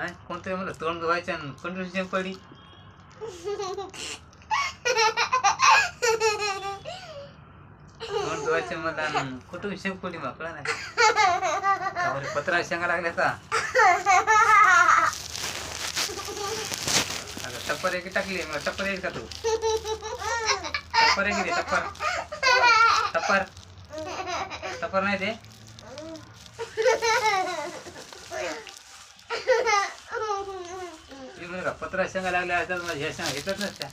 काय कोणतं मला तोंड धुवायचं आणि पंढरी शेंग पडी तोंड धुवायचं मला आणि कुठून शेंग पडी मग कळलं नाही पत्रा शेंगा लागल्या का अगं टप्पर एक टाकली मला टप्पर एक का तू टप्पर एक दे टप्पर टप्पर टप्पर नाही दे का पत्रा शेंगा लागल्या असतात माझ्या ह्या शेंगा घेतच नसत्या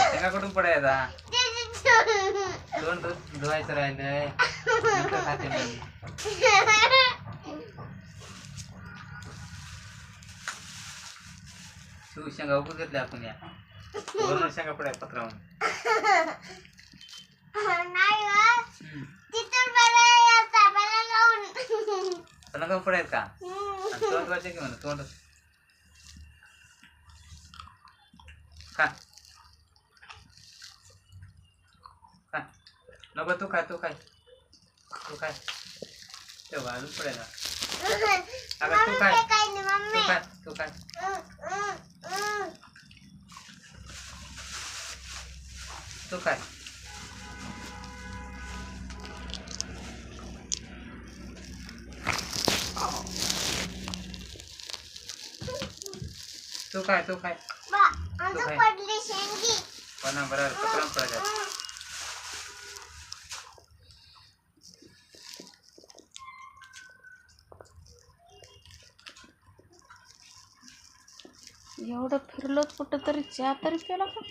शेंगा कुठून पडायचा तोंड धुवायचं राहिलंय खाते नाही तू शेंगा उगून घेतल्या आपण या वरून शेंगा पडाय पत्रावून नका पडायत का तोंड वाचे की म्हणा तोंड खा खा नको तू काय तू काय तू काय ते वाळून पडायला अगं तू काय तू काय तू काय तू काय तू काय तू काय पडली शेंगी पण बरोबर पत्राम पडायला एवढं फिरलोच कुठं तरी चहा तरी केला का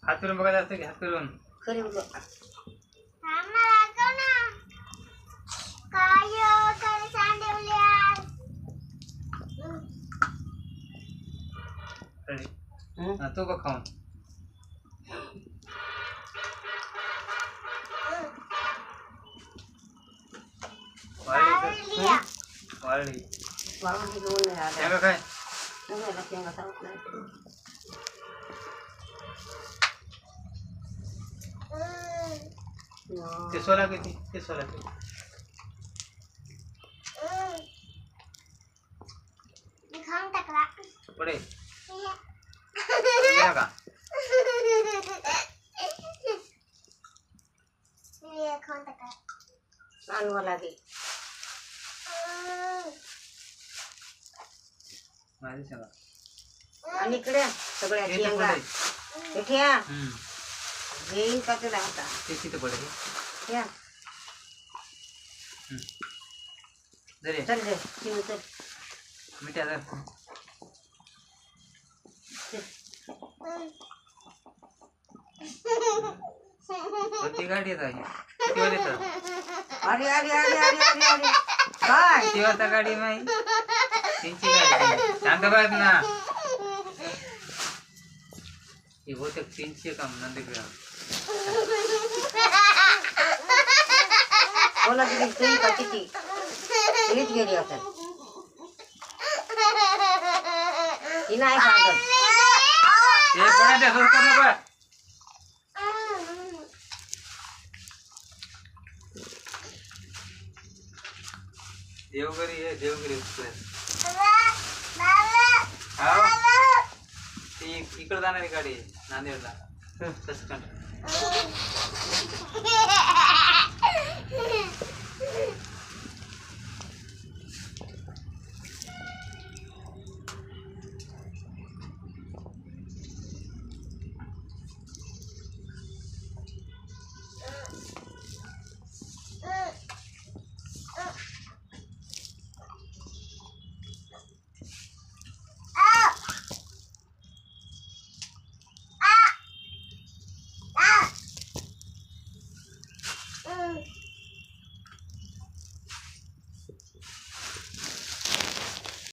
हात फिरून बघायचं असतं की हात फिरून तू बघ खाऊन वाळली शेंगा काय ते सोला किती ते सोला किती पडे गेला का माझी शेंगा आणि इकडे सगळ्या शेंगा इथे येईल का तुला आता ते किती पडे या जरे चल रे शिव चल मिठ्या जर कोणती गाडी येत आहे किती वाजता येतं अरे अरे अरे अरे अरे अरे काय किती वाजता गाडी माही त्यांची गाडी शांत बघ ना हे बहुतेक 300 काम नंदग्राम बोला किती तुम्ही का किती रीत गेली असेल ही नाही सांगत हे कोणा द्या सुरू कर नको देवगिरी आहे देवगिरी एक्सप्रेस ती इकडे जाणारी गाडी नांदेडला सचखंड